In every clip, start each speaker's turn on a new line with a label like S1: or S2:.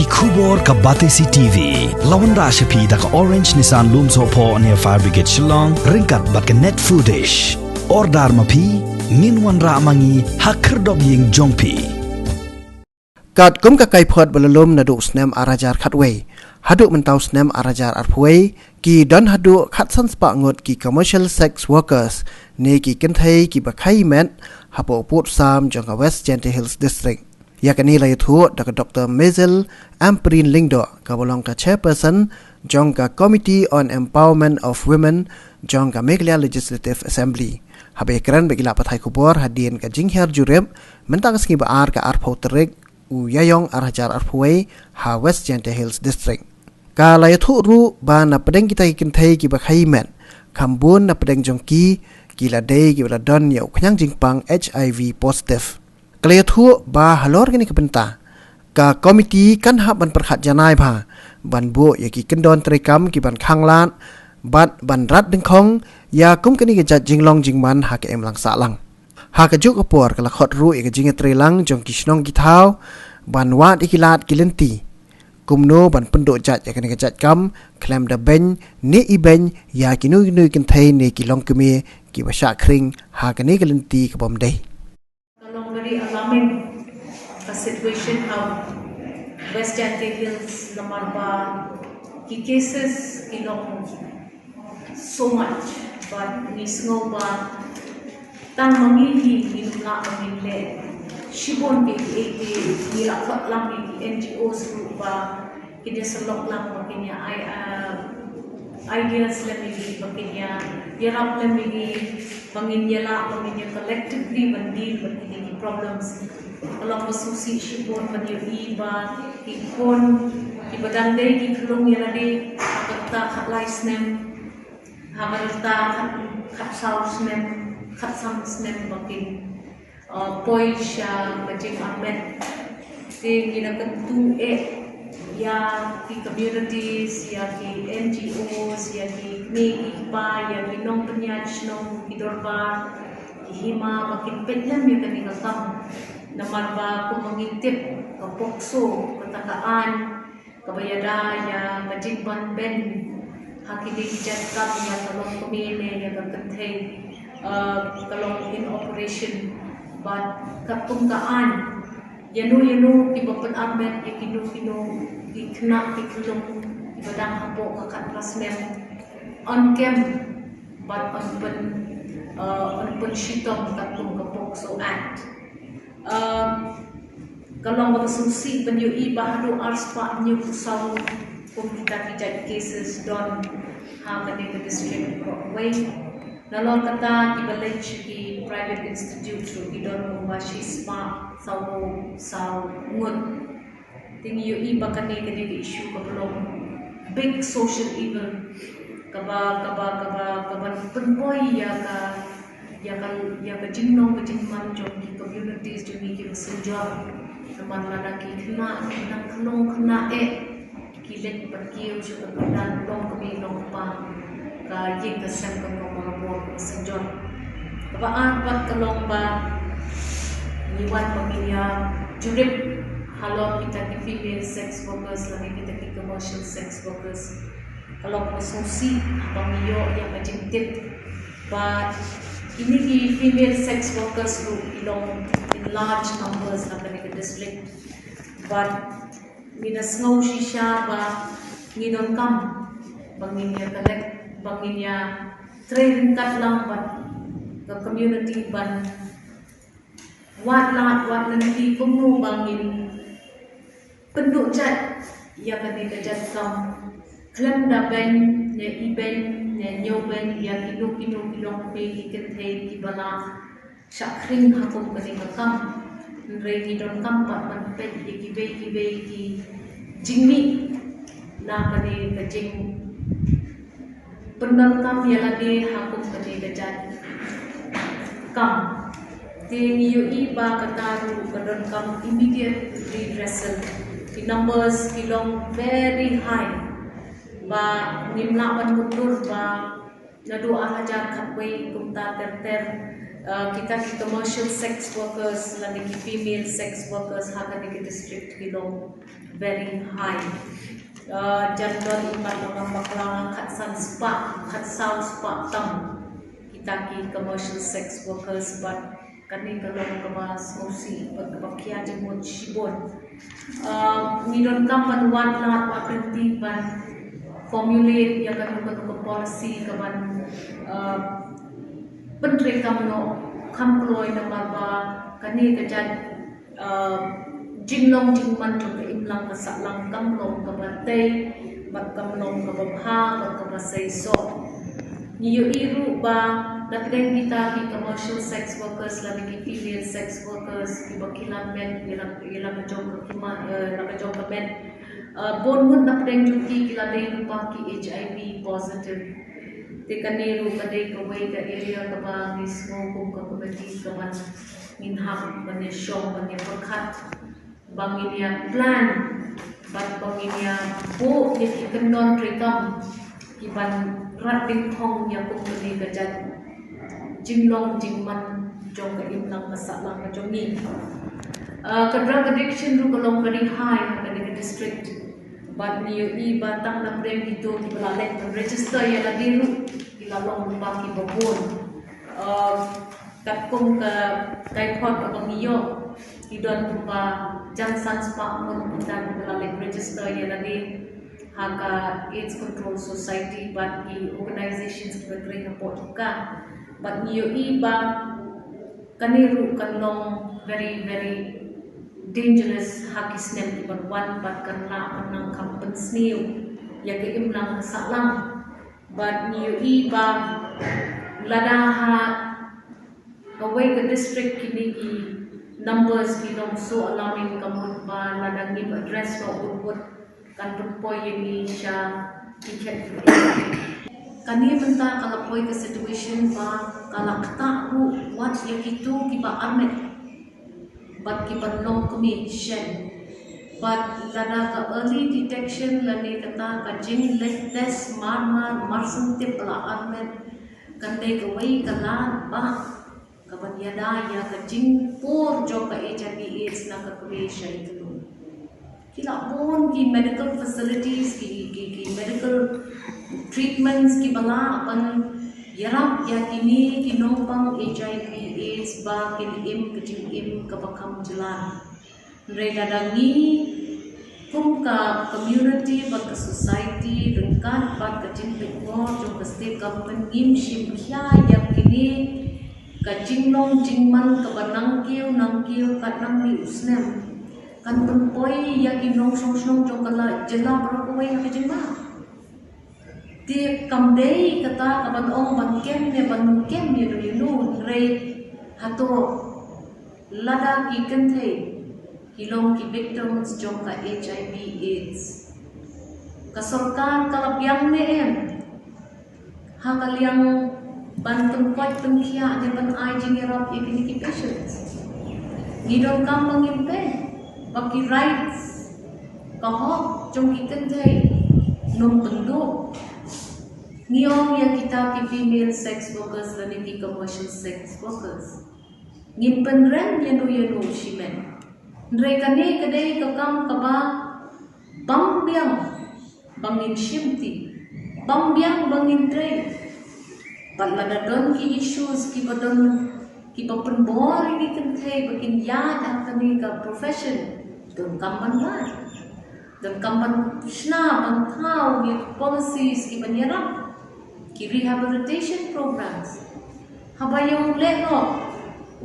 S1: Kubor ka Batesi TV. Lawan ra siya da ka Orange Nissan Lumso po near Fire Brigade Shillong. Ringkat bat ka net foodish. Ordar mapi. Minwan ra mangi hakerdog ying jongpi.
S2: Kat kum ka kai phot balalom na du snem arajar khatway. Haduk mentau snem arajar arpway ki don haduk khat san spa ngot ki commercial sex workers ne ki kenthai ki bakhai men hapo put sam jong ka West Gentle Hills district. Yakani lai thu dak Dr. Mazel Amprin Lingdo ka bolong ka chairperson jong ka Committee on Empowerment of Women jong ka Meghalaya Legislative Assembly. Habe kran begila pathai kubor hadien ka jingher jurem mentang ski baar ka arpho terik u yayong arajar arphuai ha West Gentle Hills district. Ka lai thu ru ba na pedeng kita kin thai ki bakhai men khambun na pedeng jong ki la dei ki la don yau khanyang jingpang HIV positive. Kalaya thu ba halor gini kepenta ka komiti kan hab ban perkhat janai bha ban bu ya ki kendon trekam ki ban khanglan bat ban rat dengkhong ya kum kini ke jat jinglong jingman ha ke em lang sa lang ha ka juk apor kala khot ru e ke jinge trelang jong ki snong ki thau ban wat ikilat kilenti kumno ban penduk jat ya kini ke jat kam klem da ben ni i ben ya kinu nu kin thai ne ki long kemi ki basha khring ha kini kilenti ka bom dei.
S3: Very alarming situation how West Gentle Hills, Namarba, ki cases kilong so much, but ni snow ba tang mamili nila mamili shibon ke nila lang ni NGOs group ba kini selok lang makanya ideas lemigi makanya yarap lemigi panginyala collectively bandil bandil problems kalau masusi shibon banyo iba ikon ibadang day ki kulong yalade hatta khatlay snem hamarta khat saus nem khat sam snem bakin poi sha bajing ahmed te ginakantu ya ki communities ya ki NGOs ya ki ipa ya ki nong penyaj nong idorba hima makin petlam ya kami kasam namarba ko mangintip ka pokso katakaan kabayada ya majingban ben hakidi kijat kam ya talong kumene ya kakantay talong in operation but kapungkaan yanu ibapan armet ya kino ikna ikulong ibadang hapo kakat rasmem on cam but on shitong tatung kapok so act kalau bersusi penyu iba hadu arspa nyu kusau kung kita kijat cases don ha kani ke district way nalon kata ibalay ki private institute so idon mashi spa sau ngut ting yu iba kani ke issue ka belum big social evil kaba penboy ya ka jingnong ka jingman jong ki communities jong ki senjor teman lada ki kena kilet perkiu juga kedan long kami long pa ka ying ka sem ka nomor senjor kaba bat kalong ba niwan pamilya jurip halon kita ki female sex workers lagi kita ki commercial sex workers kalau bersusi pamiyo yang majintip but ini ki female sex workers group belong in large numbers na kani district but mina snow shisha ba ngidon kam banginya collect banginya train kat lang ba the community ban wat nanti kumno bangin penduk jat ya kani kajat kam klem da ben ne iben ne nyoben ya kino pe iken thei ki bala shakring hakum kani kam rei don kam pat man pe ki be ki jingmi na kani ka jing pendal kam ya lade hakum kani kajat kam te yu iba kataru kadon kam immediate redressal the numbers kilong very high ba nimla man mundur ba nadu ahajar khatway kumta ter kita di commercial sex workers lagi di female sex workers haka di district kilo very high. Jadwal iman orang baklang khatsan spa tam kita di commercial sex workers but kami kalau kemas musi berkebakian jemut shibon. Midon kampan wadlat apentiban formulate yang kan policy kaman Penteri kamno kamploy na marba kani kajad jinglong jingman to imlang kasaklang kamlong kabatay magkamlong kababha magkabasay so niyo iru ba napideng kita ki commercial sex workers labi ki female sex workers ki bakilang men ilang jong kima ilang jong men bongun napideng juki kiladai lupa ki HIV positive Tikaniru kadai kawai ka area ka ba mismo kung kapabati ka man minham man show man perkat bangin ya plan bangin ya bu ya ikanon rekam iban rating thong ya kung kani ka jan jinglong jingman jong ka imlang masalang ka jong ni ka drug addiction ru kalong very high ka di district but niyo iba tang na brand dito ki balalek ng register ya la diru ilalong lupa ki babon katkum ka typhoid ka bangiyo idon lupa jansan spa mun kita balalek register ya la di haka AIDS Control Society but the organizations ki bagray na po ka but niyo iba kaniru kanong very dangerous hakis nem iban one but kan la anang kampen sniu ya ke imlang salang but niyo iba ladaha away ke district kini ki numbers kinong so alarming kamut ba ladang ni address no urut kan purpoy ni siya tiket kani benta kalapoy ke situation ba kalakta ru what ya kitu kiba armet but kita long commission but lada ka early detection lani kata ka jing let test marmar marsum te pala armet kandai ka wai kala ba ka banyada ya ka jing por jo ka HIV AIDS na ka creation itu kila bon ki medical facilities ki medical treatments ki bala apan yarap ya kini kinopang HIV AIDS ba kinim kecing kabakam jalan mereka dangi kum ka community ba ka society rengkan ba kecing pekmo jo pasti ka pengim sim kya yang kini kecing long jingman ka banangkiu nangkiu kat nang ni usnem kan pempoi ya kinong song jo kala jela berapa ya kecing ba dia kamdei kata kaban ong bankem ne do yunu rei hato lada ki kenthe hilong ki victims jong ka HIV AIDS ka sarkar kalapyang ne em ha kalyang bantung kwat tungkia ne ban ai jingerap ikini ki patients ngidong kam mangimpe baki rights kahok jong ki kenthe nung penduk Ngiyong yang kita ki female sex workers lani ki commercial sex workers. Ngimpen ren yanu shimen. Ndre kani kadai kakam kaba bangbiang bangin shimti. Bangbiang bangin tre. Palada don ki issues ki badon ki papenbor ini kenthe bakin yad atani ka profession. Don kampan ba. Don kampan shna bangtau ki policies ki banyarap. Ki rehabilitation programs habayong leno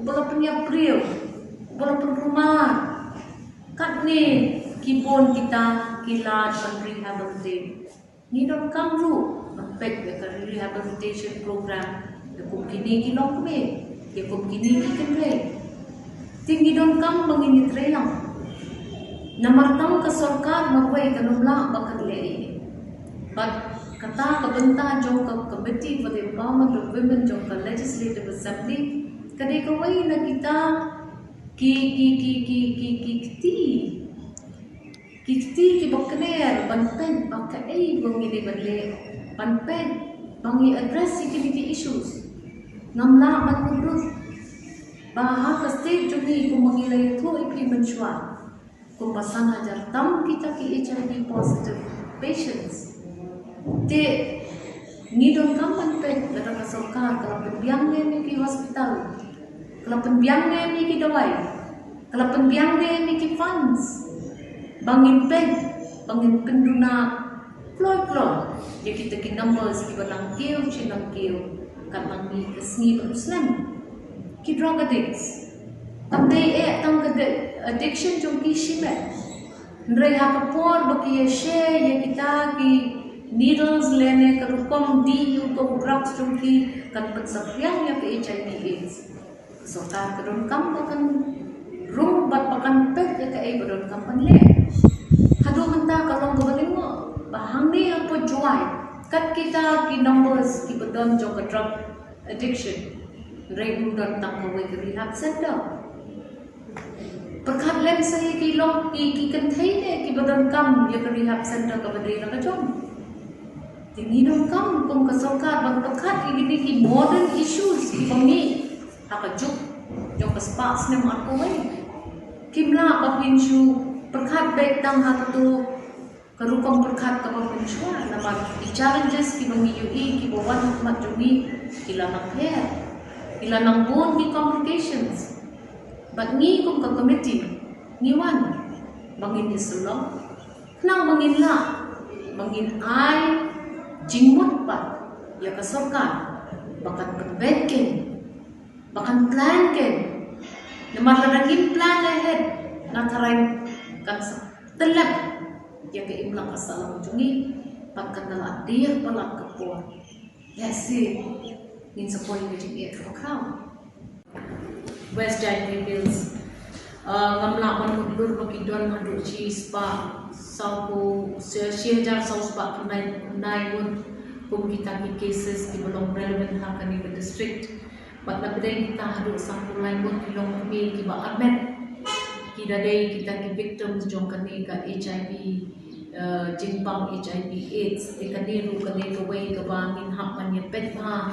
S3: ubala punya priyo ubala pun rumah katne kibon kita kilad pan rehabilitate ni dom kamru pek ka rehabilitation program de kum kini kinong me ke kum kini kikre tinggi dom kam mangini trelang namartang ka sarkar magway kanumla bakadle but kata kabenta jong ka committee for the empowerment of women jong ka legislative assembly kadai kawai na kita ki bakner banpen bakai bangi banle banpen bangi address security issues ngamla ban Bahag ka state jumi kung mangilay ito implement siya. Kung pasan hajar tam kita ki HIV positive patients. Te ngidon kampan pe dalam kasarkar kalau penbiang ni ki hospital. Kalau penbiang ni ki dawai. Kalau penbiang ni ki funds. Bangin pe bangin penduna kloy. Ya kita ki numbers ki batang kêu chinang kêu kat mangi kesni beruslam. Ki drug addicts. Tamday tam addiction jom ki shimet. Nray hakapor baki share ya kita ki needles lene karukom di untuk drugs jom ki kan pensapriang ya ke HIV AIDS. Sorta kadon kam bakan rum bat bakan pet ya ke ai badon kam panle. Hadu menta kalong gabaling mo bahang ni apa joy. Kat kita ki numbers ki badon jom ke drug addiction. Nray udon tang kawai ke rehab center. Perkat lem saya kilong ki kentai ki badan kam ya ke rehab center ka badai na kajong. Tinginom kam kung kasokar bang perkat ki ki modern issues ki pangni hakajuk jong kaspas nem aku wai. Kimla ka pinshu perkat baik tang hakatu karukam perkat ka pinshu na mag challenges ki bangi UI ki bawan mat jumi kila nang hair kila nang bone ki complications. But ni kung ka committee, ni wan, bangin isulong, nang bangin la, bangin ay, jingmut pa, ya kasorka, bakan penbedken, bakan planken, na malalagin plan ahead, nataray kan sa talab, ya ka imlang kasalang jungi, pagkandala dir pala kapor. Yes, ngin sa po yung jing crown. West Jaipur Hills. Ngamlaman mudur bagi don hadu cheese pa saupo siajar saus pa kunai pun kita ki cases di belum relevant hakan di district. But nabdai kita hadu sampu lain pun kilong kami ki ba admit. Kita dai kita ki victims jong kani ka HIV jimpang HIV AIDS ikani ru kani ka wei ka bangin hap man ye pet ba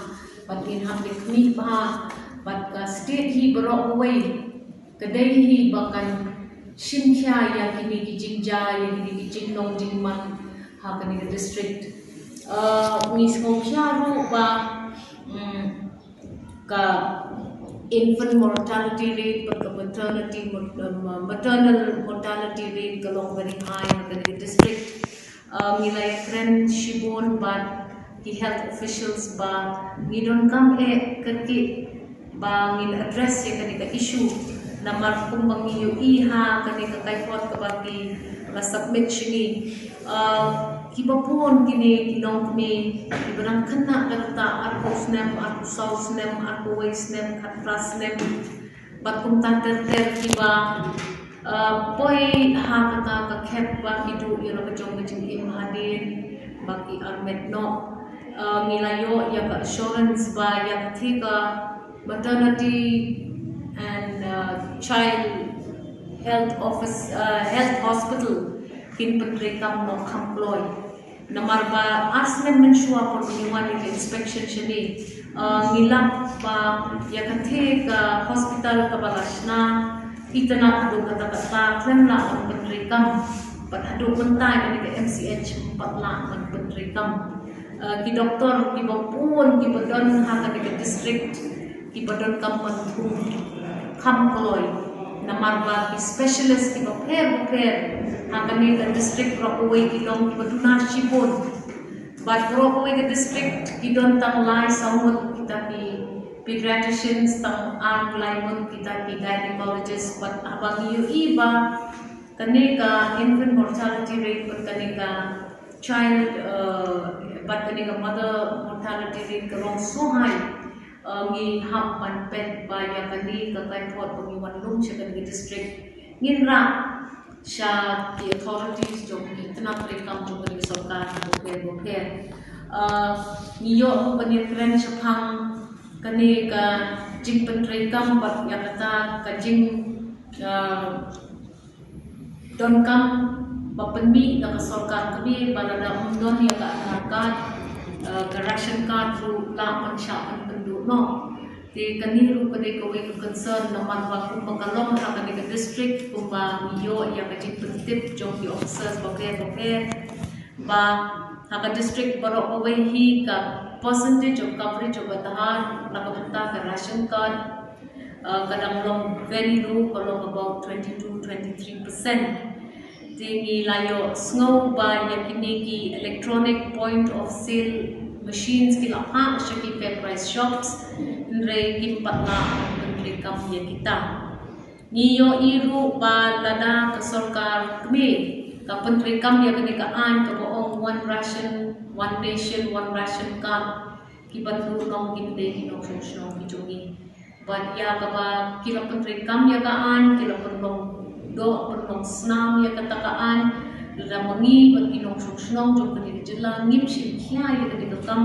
S3: batin hap de kni ba but state hi berok away kedai hi bahkan shinkhya ya kini ki jingja ya kini ki jingnong jingman ha kani ke district ni skongkya ru ba ka infant mortality rate but ka maternal mortality rate kalong very high ha kani ke district nilai kren shibon but the health officials ba ngidon kam kerki bangin address ya kanika issue na markung bangiyo iha kanika kaipot kabagi submit shini kibapon kini kilong kami ibarang kana kata arko snem arko saw snem arko way snem katra snem bakum tanter kiba poi ha kata ka kep ba kidu iro kajong kajing imhadin baki armet no milayo ya ka assurance ba ya katika maternity and child health office health hospital kin penrekam no kamploy namar ba asmen mensua por niwan ni inspection shini ngilap ba ya kathe ka hospital ka balashna itana adu kata kata klemla ang penrekam pat adu mentai ni ke MCH 4 lang ang penrekam ki doktor ki bapun ki badon ha ka ke district ki badon kampan thum kamkoloy namar ba ki specialist ki bapher hakani ka district Rockaway ki dong ki baduna shipon but Rockaway ka district ki don tang lai samut kita ki pediatricians tang ang laimon kita ki gynecologist but abang yu iba kani ka infant mortality rate but kani ka child but kani ka mother mortality rate ka wrong so high ngi hap man pet ba ya kani ka kai pot ko wan lum che kan district ngin ra sha the authorities jong itna prekam jong ni sarkar bo phe niyo ko bani kren chapang kani ka jing pen prekam bat ya kata ka jing don kam bapenmi da sarkar kami balada don ya ka card ration card ru la man sha no Di kaniru kade ko we concern naman wa kung makalong ha kade ka district kung ba iyo yang kajing pentip jong di officers boke ba ha ka district baro away hi ka percentage of coverage of batahan nakabenta ka ration card kadang long very low kalau about 22-23%. Di layo snow ba yakini ki electronic point of sale machines ki lapha shaki fair price shops nre ki patla menteri kam ya kita niyo iru ba lada ka sarkar kami ka menteri kam ya kani ka an ka boong one ration one nation one ration card ki bantu long ki de ki no social ki jogi but ya ka ba ki la menteri kam ya ka an ki la penlong do penlong snam ya katakaan lamangi at kinong suksnong jong kanina jelang ngim sin kya ya kanina kam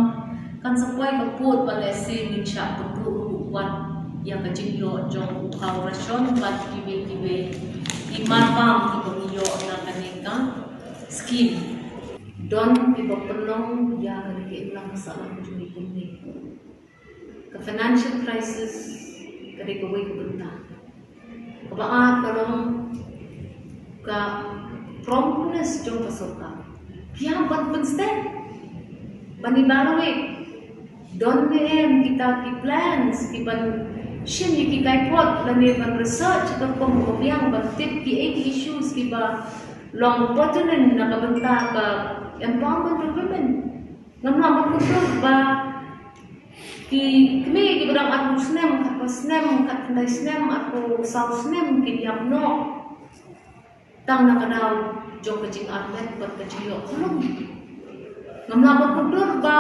S3: kan sakwai ka pot balese min sha puru wan ya ka jingyo jong uhaw rasyon bat kibe di mapam ki yo na kanina scheme don iba penong ya kanina ilang masalah jumi kunni ka financial crisis kanina way ka benta kabaat kalong ka promptness jong pasoka kya ban step bani barawe don em kita ki plans ki ban shin ki kai pot la ne ban research ka kom ko yang ban tip ki 8 issues ki ba long pertinent na ka banta ka empowerment of women namna ban ko ba ki kme ki barang at snem ka snem ka ndai snem at south snem ki yam no tang nakadaw jong kajing atlet berkecil kolom ngamlaban kudur ba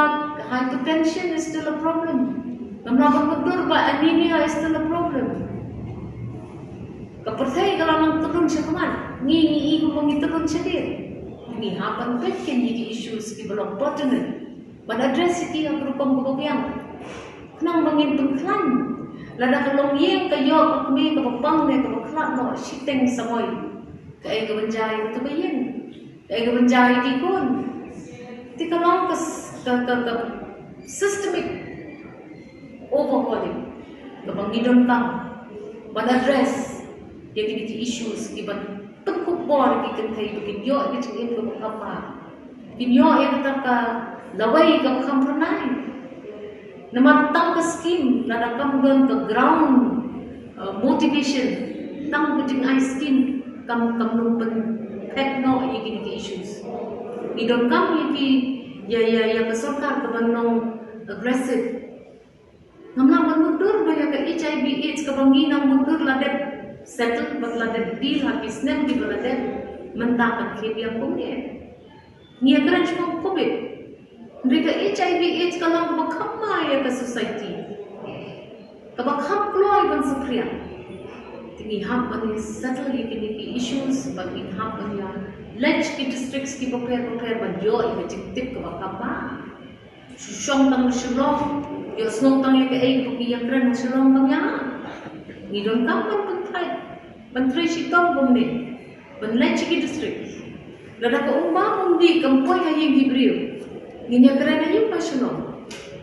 S3: hypertension is still a problem ngamlaban kudur ba anemia is still a problem kapercaya kalau nang turun siya kaman ngi kung turun siya dir ngi hapan pekin ni issues ki belum pertinent but address iti ang rupang gubagyang nang bangin pengklan lada kalong yeng kayo kami kapapang ne kapaklan no siteng samoy kaya kebenjai itu bayin, kaya kebenjai dikun. Tika long ke systemic overhauling, kebangkidon kang, ban address dia kini issues kiban tekuk bor kikan thay bikin yo kicingin ke bakapa, bikin yo yang kata lawai ke kampernai, namatang ke scheme, lada kamdon ke ground motivation, tang kecing ice scheme. Kam numpen tekno iki issues idon kam iki ya kesokar ke banong aggressive ngamlang mundur ba ya ke HIV AIDS ke banginang mundur ladet settle bat ladet deal habis nem di ladet mentakan kebia kumye nia kran chmo covid mereka HIV AIDS kalang bakama ya ke society kabakam kloy ban sakriya tinggi ham bani settle ki issues bagi ham bani ledge ki districts ki prepare ban yo i tip ke bakapa shong tang shilong yo snong tang ke ai ki yang kran shilong tang ya ni don kam ban trai shitong bomne ban ledge ki district lada ko umma mundi kampoy hayeng gibriu ni ya kran ni pa shilong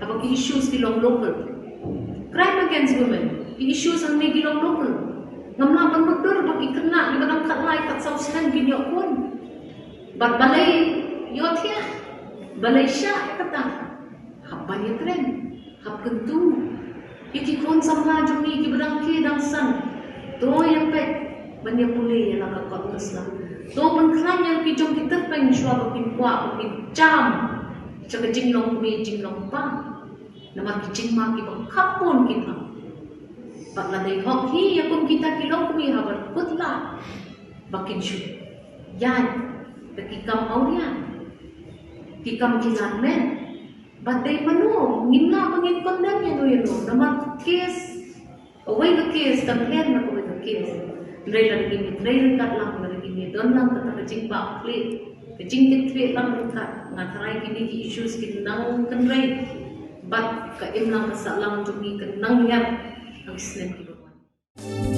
S3: apa ki issues ki long local crime against women ki issues ang ni long local ngamla ban mudur bagi kena di badang kat lai kat sausan gini pun bat balai yo thia balai sya kata haba ya kren hab kentu iki kon samla jumi ki badang ki dang san to yang pe banya pule ya la ka kos la to ban klan yang ki jong kita peng shwa bakin kwa bakin jam chaka jinglong mi jinglong pa nama ki jingma ki bang kapun kita Bakla day hok hi ya kung kita kilong kumi habar kutla bakin shu yan kikam aurian kikam kilan men but day manu ngina mangin kondam ya no nama case away the case compare na ko the case dray kat lang lagi ni don lang kata kecing ba kle kecing kit lang kat ngatrai kini ki issues kin nang kanrai but ka imlang kasalang jumi kan nang yan ang Islam ki Bhagwan.